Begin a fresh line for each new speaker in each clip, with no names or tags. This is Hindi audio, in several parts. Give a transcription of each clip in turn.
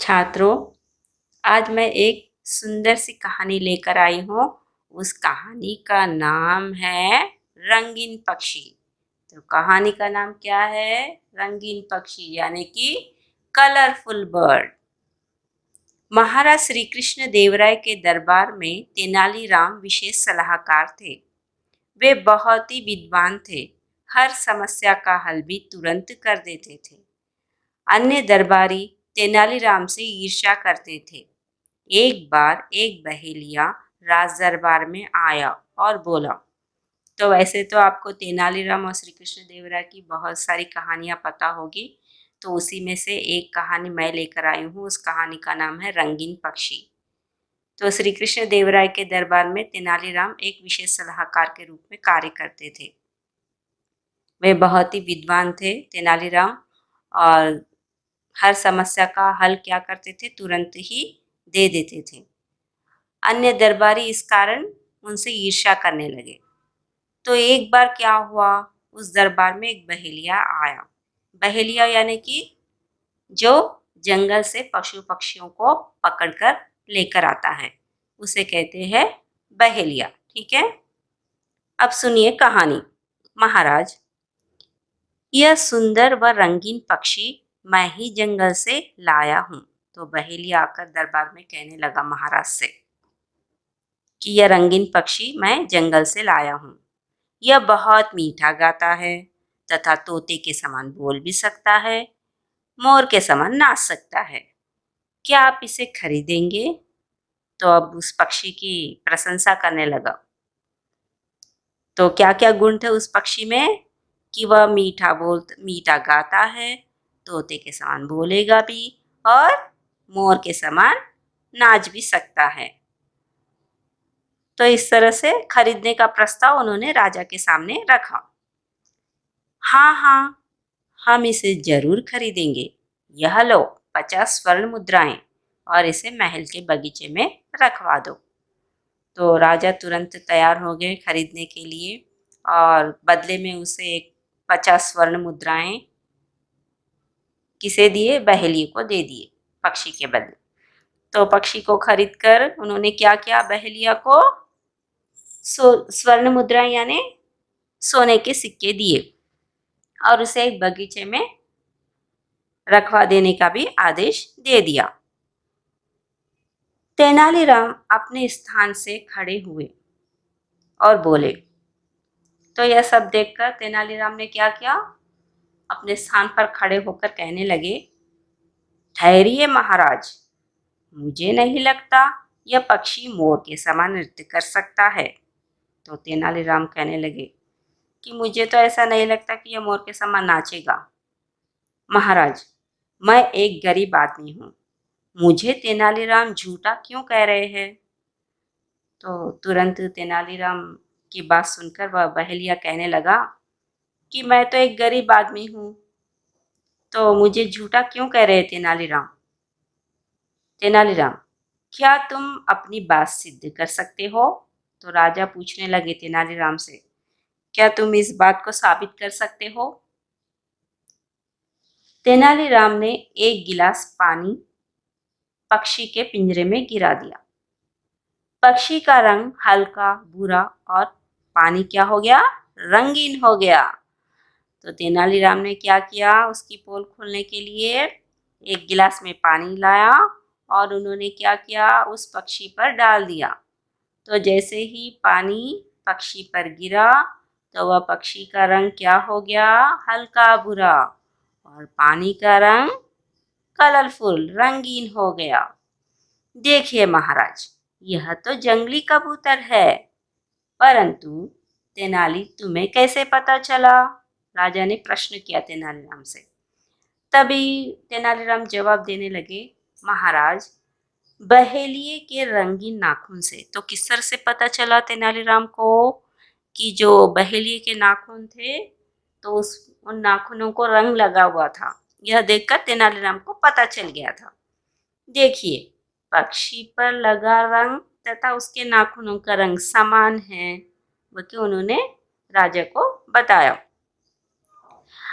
छात्रों, आज मैं एक सुंदर सी कहानी लेकर आई हूँ। उस कहानी का नाम है रंगीन पक्षी। तो कहानी का नाम क्या है? रंगीन पक्षी यानी कि कलरफुल बर्ड। महाराज श्री कृष्ण देवराय के दरबार में तेनालीराम विशेष सलाहकार थे। वे बहुत ही विद्वान थे। हर समस्या का हल भी तुरंत कर देते थे। अन्य दरबारी तेनालीराम से ईर्ष्या करते थे। एक बार एक बहेलिया राज दरबार में आया और बोला। तो वैसे तो आपको तेनालीराम और श्री कृष्ण देवराय की बहुत सारी कहानियां पता होगी, तो उसी में से एक कहानी मैं लेकर आई हूँ। उस कहानी का नाम है रंगीन पक्षी। तो श्री कृष्ण देवराय के दरबार में तेनालीराम एक विशेष सलाहकार के रूप में कार्य करते थे। वे बहुत ही विद्वान थे तेनालीराम, और हर समस्या का हल क्या करते थे, तुरंत ही दे देते थे। अन्य दरबारी इस कारण उनसे ईर्ष्या करने लगे। तो एक बार क्या हुआ, उस दरबार में एक बहेलिया आया। बहेलिया यानी कि जो जंगल से पशु पक्षियों को पकड़कर लेकर आता है, उसे कहते हैं बहेलिया। ठीक है, अब सुनिए कहानी। महाराज, यह सुंदर व रंगीन पक्षी मैं ही जंगल से लाया हूँ। तो बहेलिया आकर दरबार में कहने लगा महाराज से कि यह रंगीन पक्षी मैं जंगल से लाया हूँ। यह बहुत मीठा गाता है तथा तोते के समान बोल भी सकता है, मोर के समान नाच सकता है। क्या आप इसे खरीदेंगे? तो अब उस पक्षी की प्रशंसा करने लगा। तो क्या क्या गुण थे उस पक्षी में? कि वह मीठा गाता है, तोते के समान बोलेगा भी, और मोर के समान नाच भी सकता है। तो इस तरह से खरीदने का प्रस्ताव उन्होंने राजा के सामने रखा। हाँ हाँ, हम इसे जरूर खरीदेंगे। यह लो 50 स्वर्ण मुद्राएं, और इसे महल के बगीचे में रखवा दो। तो राजा तुरंत तैयार हो गए खरीदने के लिए, और बदले में उसे एक 50 स्वर्ण मुद्राएं किसे दिए? बहेलिए को दे दिए, पक्षी के बदले। तो पक्षी को खरीद कर उन्होंने क्या किया? बहेलिया को स्वर्ण मुद्राएं यानी सोने के सिक्के दिए, और उसे एक बगीचे में रखवा देने का भी आदेश दे दिया। तेनालीराम अपने स्थान से खड़े हुए और बोले। तो यह सब देखकर तेनालीराम ने क्या किया? अपने स्थान पर खड़े होकर कहने लगे, ठहरिए महाराज, मुझे नहीं लगता यह पक्षी मोर के समान नृत्य कर सकता है। तो तेनालीराम कहने लगे कि मुझे तो ऐसा नहीं लगता कि यह मोर के समान नाचेगा। महाराज, मैं एक गरीब आदमी हूँ, मुझे तेनालीराम झूठा क्यों कह रहे हैं? तो तुरंत तेनालीराम की बात सुनकर वह बहेलिया कहने लगा कि मैं तो एक गरीब आदमी हूँ, तो मुझे झूठा क्यों कह रहे हैं तेनालीराम? तेनालीराम, क्या तुम अपनी बात सिद्ध कर सकते हो? तो राजा पूछने लगे तेनालीराम से, क्या तुम इस बात को साबित कर सकते हो? तेनालीराम ने एक गिलास पानी पक्षी के पिंजरे में गिरा दिया। पक्षी का रंग हल्का भूरा, और पानी क्या हो गया? रंगीन हो गया। तो तेनालीराम ने क्या किया? उसकी पोल खोलने के लिए एक गिलास में पानी लाया, और उन्होंने क्या किया? उस पक्षी पर डाल दिया। तो जैसे ही पानी पक्षी पर गिरा, तो वह पक्षी का रंग क्या हो गया? हल्का भूरा, और पानी का रंग कलरफुल रंगीन हो गया। देखिए महाराज, यह तो जंगली कबूतर है, परंतु तेनाली तुम्हें कैसे पता चला? राजा ने प्रश्न किया तेनालीराम से। तभी तेनालीराम जवाब देने लगे, महाराज, बहेलिए के रंगीन नाखून से। तो किस तरह से पता चला तेनालीराम को कि जो बहेलिए के नाखून थे, तो उन नाखूनों को रंग लगा हुआ था। यह देखकर तेनालीराम को पता चल गया था। देखिए, पक्षी पर लगा रंग तथा उसके नाखूनों का रंग समान है, बल्कि उन्होंने राजा को बताया।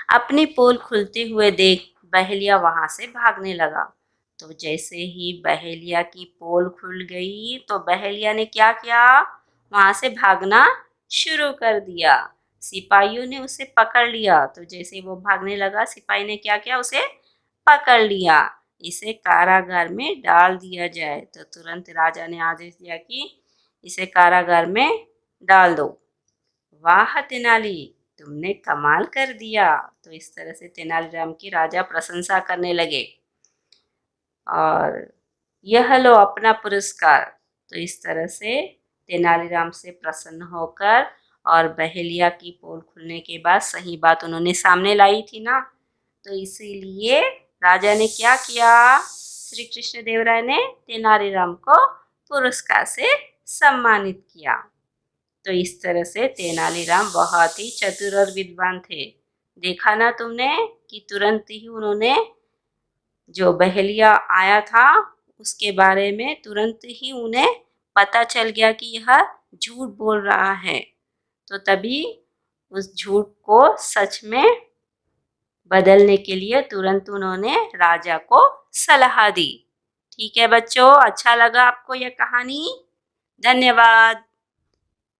अपनी पोल खुलते हुए देख बहेलिया वहां से भागने लगा। तो जैसे ही बहेलिया की पोल खुल गई तो बहेलिया ने क्या किया, वहां से भागना शुरू कर दिया। सिपाहियों ने उसे पकड़ लिया, तो जैसे वो भागने लगा सिपाही ने क्या किया, उसे पकड़ लिया। इसे कारागार में डाल दिया जाए। तो तुरंत राजा ने आदेश दिया कि इसे कारागार में डाल दो। वाह तेनाली, तुमने कमाल कर दिया। तो इस तरह से तेनालीराम की राजा प्रशंसा करने लगे और यह लो अपना पुरस्कार। तो इस तरह से तेनालीराम से प्रसन्न होकर और बहेलिया की पोल खुलने के बाद सही बात उन्होंने सामने लाई थी ना, तो इसीलिए राजा ने क्या किया, श्री कृष्ण देव राय ने तेनालीराम को पुरस्कार से सम्मानित किया। तो इस तरह से तेनालीराम बहुत ही चतुर और विद्वान थे। देखा ना तुमने कि तुरंत ही उन्होंने जो बहेलिया आया था उसके बारे में तुरंत ही उन्हें पता चल गया कि यह झूठ बोल रहा है। तो तभी उस झूठ को सच में बदलने के लिए तुरंत उन्होंने राजा को सलाह दी। ठीक है बच्चों, अच्छा लगा आपको यह कहानी? धन्यवाद।